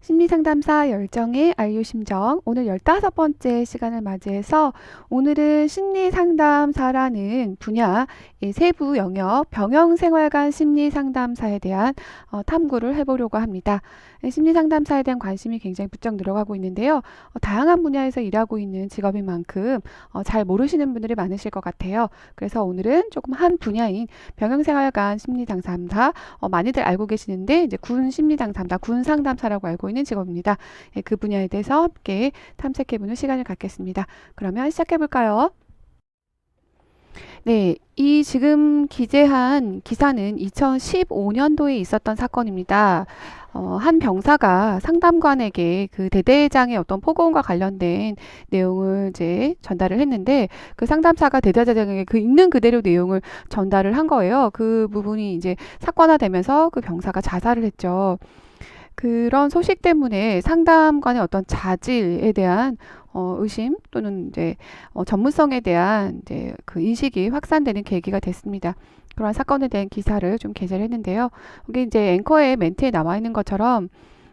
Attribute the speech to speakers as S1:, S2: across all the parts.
S1: 심리상담사 열정의 안료심정 오늘 15번째 시간을 맞이해서 오늘은 심리상담사라는 분야의 세부 영역 병영생활관 심리상담사에 대한 탐구를 해보려고 합니다. 심리상담사에 대한 관심이 굉장히 부쩍 늘어가고 있는데요. 다양한 분야에서 일하고 있는 직업인 만큼 잘 모르시는 분들이 많으실 것 같아요. 그래서 오늘은 조금 한 분야인 병영생활관 심리상담사 많이들 알고 계시는데 이제 군 심리상담사, 군 상담사라고 알고 있는 직업입니다. 그 분야에 대해서 함께 탐색해보는 시간을 갖겠습니다. 그러면 시작해볼까요? 네, 이 지금 기재한 기사는 2015년도에 있었던 사건입니다. 한 병사가 상담관에게 그 대대장의 어떤 포고원과 관련된 내용을 이제 전달을 했는데 그 상담사가 대대장에게 그 있는 그대로 내용을 전달을 한 거예요. 그 부분이 이제 사건화되면서 그 병사가 자살을 했죠. 그런 소식 때문에 상담관의 어떤 자질에 대한 의심 또는 이제 전문성에 대한 이제 그 인식이 확산되는 계기가 됐습니다. 그런 사건에 대한 기사를 좀 게재를 했는데요. 여기 이제 앵커의 멘트에 나와 있는 것처럼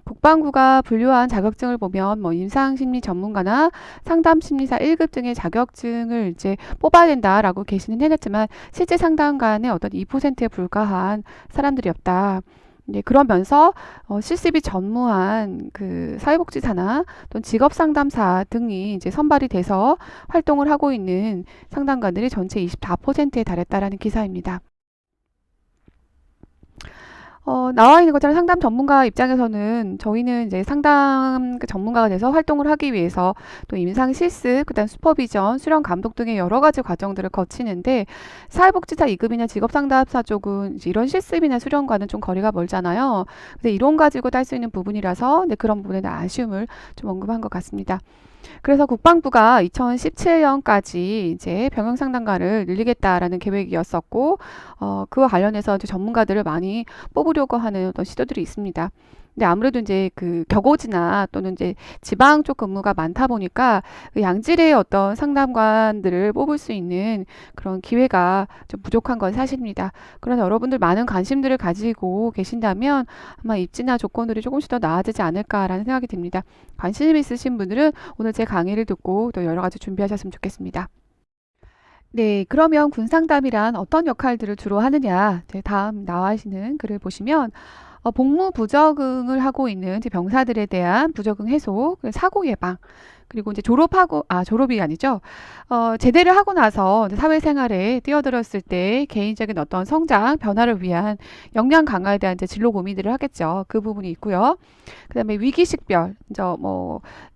S1: 국방부가 분류한 자격증을 보면 뭐 임상심리 전문가나 상담심리사 1급 등의 자격증을 이제 뽑아야 된다라고 게시는 해놨지만 실제 상담관의 어떤 2%에 불과한 사람들이었다. 네, 그러면서 실습이 전무한 그 사회복지사나 또는 직업상담사 등이 이제 선발이 돼서 활동을 하고 있는 상담가들이 전체 24%에 달했다라는 기사입니다. 나와 있는 것처럼 상담 전문가 입장에서는 저희는 이제 상담 그 전문가가 돼서 활동을 하기 위해서 또 임상 실습, 그다음 슈퍼비전, 수련 감독 등의 여러 가지 과정들을 거치는데 사회복지사 2급이나 직업상담사 쪽은 이제 이런 실습이나 수련과는 좀 거리가 멀잖아요. 근데 이론 가지고 딸 수 있는 부분이라서 네, 그런 부분에 대한 아쉬움을 좀 언급한 것 같습니다. 그래서 국방부가 2017년까지 이제 병영상담가를 늘리겠다라는 계획이었었고, 그와 관련해서 이제 전문가들을 많이 뽑으려고 하는 어떤 시도들이 있습니다. 근데 아무래도 이제 그 격오지나 또는 이제 지방 쪽 근무가 많다 보니까 그 양질의 어떤 상담관들을 뽑을 수 있는 그런 기회가 좀 부족한 건 사실입니다. 그러나 여러분들 많은 관심들을 가지고 계신다면 아마 입지나 조건들이 조금씩 더 나아지지 않을까라는 생각이 듭니다. 관심 있으신 분들은 오늘 제 강의를 듣고 또 여러 가지 준비하셨으면 좋겠습니다. 네, 그러면 군상담이란 어떤 역할들을 주로 하느냐? 다음 나와 있는 글을 보시면 복무 부적응을 하고 있는 이제 병사들에 대한 부적응 해소, 사고 예방, 그리고 이제 졸업이 아니죠. 제대를 하고 나서 이제 사회생활에 뛰어들었을 때 개인적인 어떤 성장, 변화를 위한 역량 강화에 대한 이제 진로 고민들을 하겠죠. 그 부분이 있고요. 그다음에 위기식별, 이제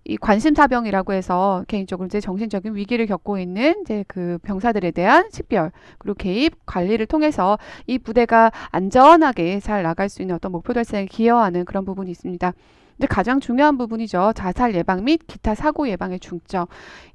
S1: 이 관심사병이라고 해서 개인적으로 이제 정신적인 위기를 겪고 있는 이제 그 병사들에 대한 식별, 그리고 개입 관리를 통해서 이 부대가 안전하게 잘 나갈 수 있는 어떤 목표 달성에 기여하는 그런 부분이 있습니다. 근데 가장 중요한 부분이죠. 자살 예방 및 기타 사고 예방의 중점.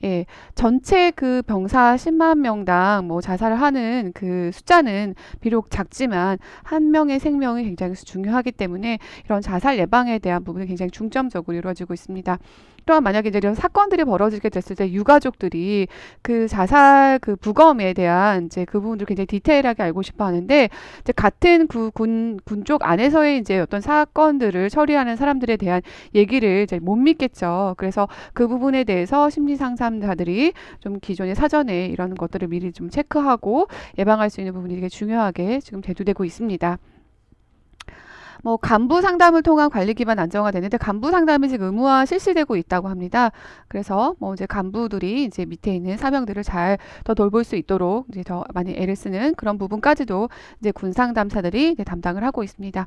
S1: 예, 전체 그 병사 10만 명당 뭐 자살을 하는 그 숫자는 비록 작지만 한 명의 생명이 굉장히 중요하기 때문에 이런 자살 예방에 대한 부분이 굉장히 중점적으로 이루어지고 있습니다. 또한 만약에 이제 이런 사건들이 벌어지게 됐을 때 유가족들이 그 자살 그 부검에 대한 이제 그 부분들 굉장히 디테일하게 알고 싶어 하는데 이제 같은 그 군 쪽 안에서의 이제 어떤 사건들을 처리하는 사람들에 대한 얘기를 이제 못 믿겠죠. 그래서 그 부분에 대해서 심리 상담사들이 좀 기존의 사전에 이런 것들을 미리 좀 체크하고 예방할 수 있는 부분이 되게 중요하게 지금 대두되고 있습니다. 뭐 간부 상담을 통한 관리 기반 안정화 되는데 간부 상담이 지금 의무화 실시되고 있다고 합니다. 그래서 뭐 이제 간부들이 이제 밑에 있는 사병들을 잘 더 돌볼 수 있도록 이제 더 많이 애를 쓰는 그런 부분까지도 이제 군 상담사들이 이제 담당을 하고 있습니다.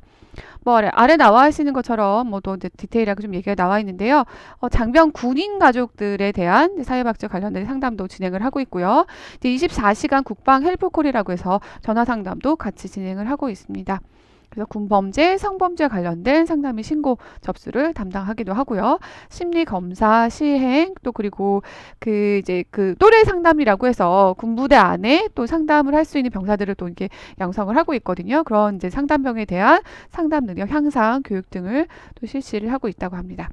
S1: 뭐 아래 나와 있는 것처럼 뭐 또 이제 디테일하게 좀 얘기가 나와 있는데요. 장병 군인 가족들에 대한 사회복지 관련된 상담도 진행을 하고 있고요. 이제 24시간 국방 헬프콜이라고 해서 전화 상담도 같이 진행을 하고 있습니다. 그래서 군범죄, 성범죄 관련된 상담 및 신고 접수를 담당하기도 하고요. 심리 검사, 시행, 또 그리고 그 이제 그 또래 상담이라고 해서 군부대 안에 또 상담을 할 수 있는 병사들을 또 이렇게 양성을 하고 있거든요. 그런 이제 상담병에 대한 상담 능력 향상 교육 등을 또 실시를 하고 있다고 합니다.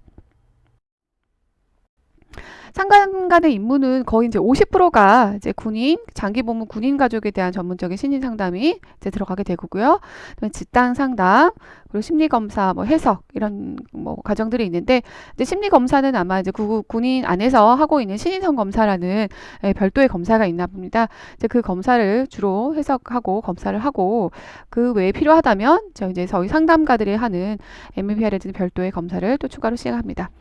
S1: 상담 간의 임무는 거의 이제 50%가 이제 군인, 장기 복무 군인 가족에 대한 전문적인 신인 상담이 이제 들어가게 되고요. 그다음에 집단 상담, 그리고 심리 검사, 뭐 해석 이런 뭐 과정들이 있는데 이제 심리 검사는 아마 이제 군인 안에서 하고 있는 신인성 검사라는 별도의 검사가 있나 봅니다. 이제 그 검사를 주로 해석하고 검사를 하고 그 외에 필요하다면 저희 상담가들이 하는 MBR이라는 별도의 검사를 또 추가로 시행합니다.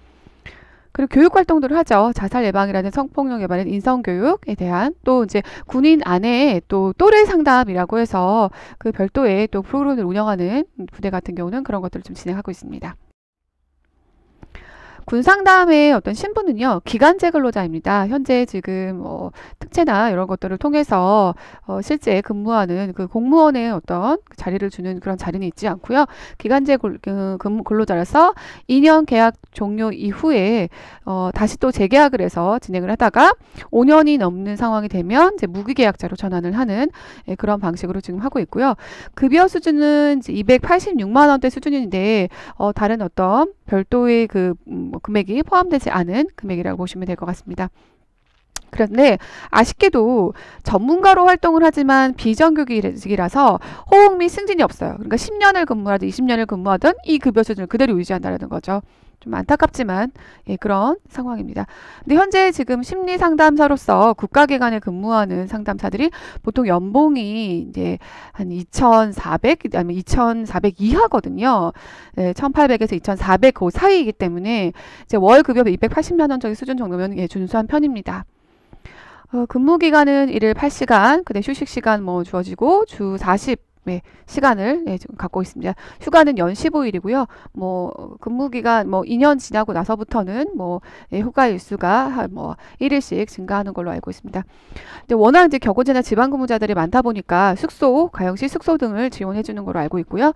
S1: 그리고 교육 활동들을 하죠. 자살 예방이라든 성폭력 예방이라든 인성교육에 대한 또 이제 군인 안에 또 또래 상담이라고 해서 그 별도의 또 프로그램을 운영하는 부대 같은 경우는 그런 것들을 좀 진행하고 있습니다. 군상담의 어떤 신분은요, 기간제 근로자입니다. 현재 지금 특채나 이런 것들을 통해서 실제 근무하는 그 공무원의 어떤 자리를 주는 그런 자리는 있지 않고요. 기간제 근로자라서 2년 계약 종료 이후에 다시 또 재계약을 해서 진행을 하다가 5년이 넘는 상황이 되면 이제 무기계약자로 전환을 하는 그런 방식으로 지금 하고 있고요. 급여 수준은 이제 286만 원대 수준인데 다른 어떤 별도의 금액이 포함되지 않은 금액이라고 보시면 될 것 같습니다. 그런데 아쉽게도 전문가로 활동을 하지만 비정규직이라서 호응 및 승진이 없어요. 그러니까 10년을 근무하든 20년을 근무하든 이 급여 수준을 그대로 유지한다는 거죠. 좀 안타깝지만 그런 상황입니다. 근데 현재 지금 심리 상담사로서 국가기관에 근무하는 상담사들이 보통 연봉이 이제 한 2,400, 아니면 2,400 이하거든요. 1,800에서 2,400 그 사이이기 때문에 이제 월 급여 280만 원 정도 수준 정도면 준수한 편입니다. 근무 기간은 일일 8시간, 근데 휴식 시간 뭐 주어지고 주 40. 시간을 지금 갖고 있습니다. 휴가는 연 15일이고요. 뭐 근무 기간 뭐 2년 지나고 나서부터는 뭐 휴가 일수가 뭐 1일씩 증가하는 걸로 알고 있습니다. 근데 워낙 이제 격오제나 지방 근무자들이 많다 보니까 숙소, 가용시 숙소 등을 지원해 주는 걸로 알고 있고요.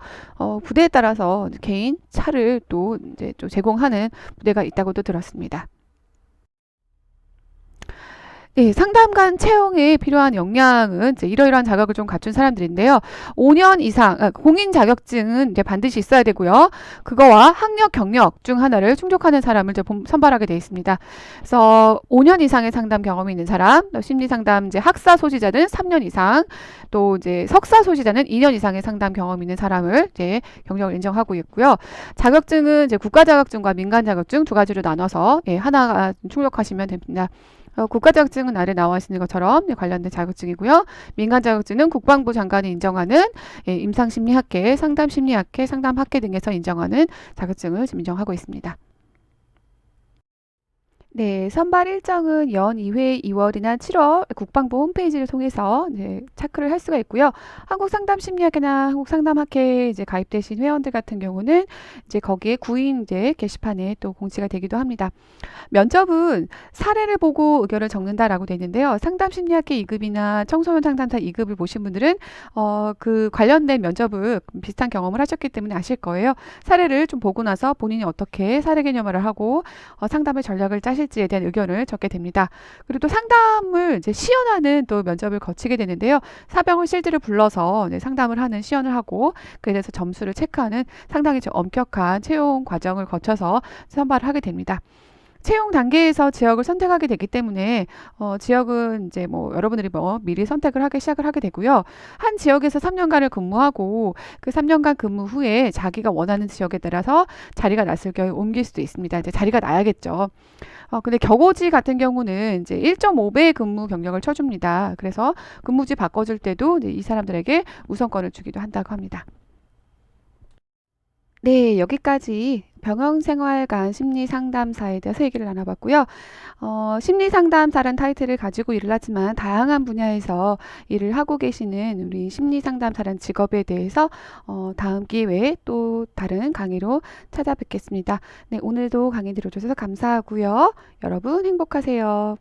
S1: 부대에 따라서 개인 차를 또 이제 좀 제공하는 부대가 있다고도 들었습니다. 상담관 채용에 필요한 역량은 이제 이러이러한 자격을 좀 갖춘 사람들인데요. 5년 이상, 공인 자격증은 이제 반드시 있어야 되고요. 그거와 학력, 경력 중 하나를 충족하는 사람을 이제 선발하게 되어 있습니다. 그래서 5년 이상의 상담 경험이 있는 사람, 또 심리 상담 이제 학사 소지자는 3년 이상, 또 이제 석사 소지자는 2년 이상의 상담 경험이 있는 사람을 이제 경력을 인정하고 있고요. 자격증은 이제 국가 자격증과 민간 자격증 두 가지로 나눠서 하나가 충족하시면 됩니다. 국가 자격증은 아래 나와 있는 것처럼 관련된 자격증이고요. 민간 자격증은 국방부 장관이 인정하는 임상심리학회, 상담심리학회, 상담학회 등에서 인정하는 자격증을 지금 인정하고 있습니다. 네, 선발 일정은 연 2회 2월이나 7월 국방부 홈페이지를 통해서 체크를 할 수가 있고요. 한국상담심리학회나 한국상담학회에 이제 가입되신 회원들 같은 경우는 이제 거기에 구인 이제 게시판에 또 공지가 되기도 합니다. 면접은 사례를 보고 의견을 적는다라고 되어 있는데요. 상담심리학회 2급이나 청소년 상담사 2급을 보신 분들은 그 관련된 면접을 비슷한 경험을 하셨기 때문에 아실 거예요. 사례를 좀 보고 나서 본인이 어떻게 사례 개념화를 하고 상담의 전략을 짜실지에 대한 의견을 적게 됩니다. 그리고 또 상담을 이제 시연하는 또 면접을 거치게 되는데요. 사병을 실드를 불러서 상담을 하는 시연을 하고 그에 대해서 점수를 체크하는 상당히 좀 엄격한 채용 과정을 거쳐서 선발을 하게 됩니다. 채용 단계에서 지역을 선택하게 되기 때문에 지역은 이제 뭐 여러분들이 뭐 미리 선택을 하기 시작을 하게 되고요. 한 지역에서 3년간을 근무하고 그 3년간 근무 후에 자기가 원하는 지역에 따라서 자리가 났을 경우에 옮길 수도 있습니다. 이제 자리가 나야겠죠. 근데 격오지 같은 경우는 이제 1.5배 근무 경력을 쳐줍니다. 그래서 근무지 바꿔줄 때도 이제 이 사람들에게 우선권을 주기도 한다고 합니다. 네, 여기까지 병영생활관 심리상담사에 대해서 얘기를 나눠봤고요. 심리상담사란 타이틀을 가지고 일을 하지만 다양한 분야에서 일을 하고 계시는 우리 심리상담사란 직업에 대해서 다음 기회에 또 다른 강의로 찾아뵙겠습니다. 네, 오늘도 강의 들어주셔서 감사하고요. 여러분 행복하세요.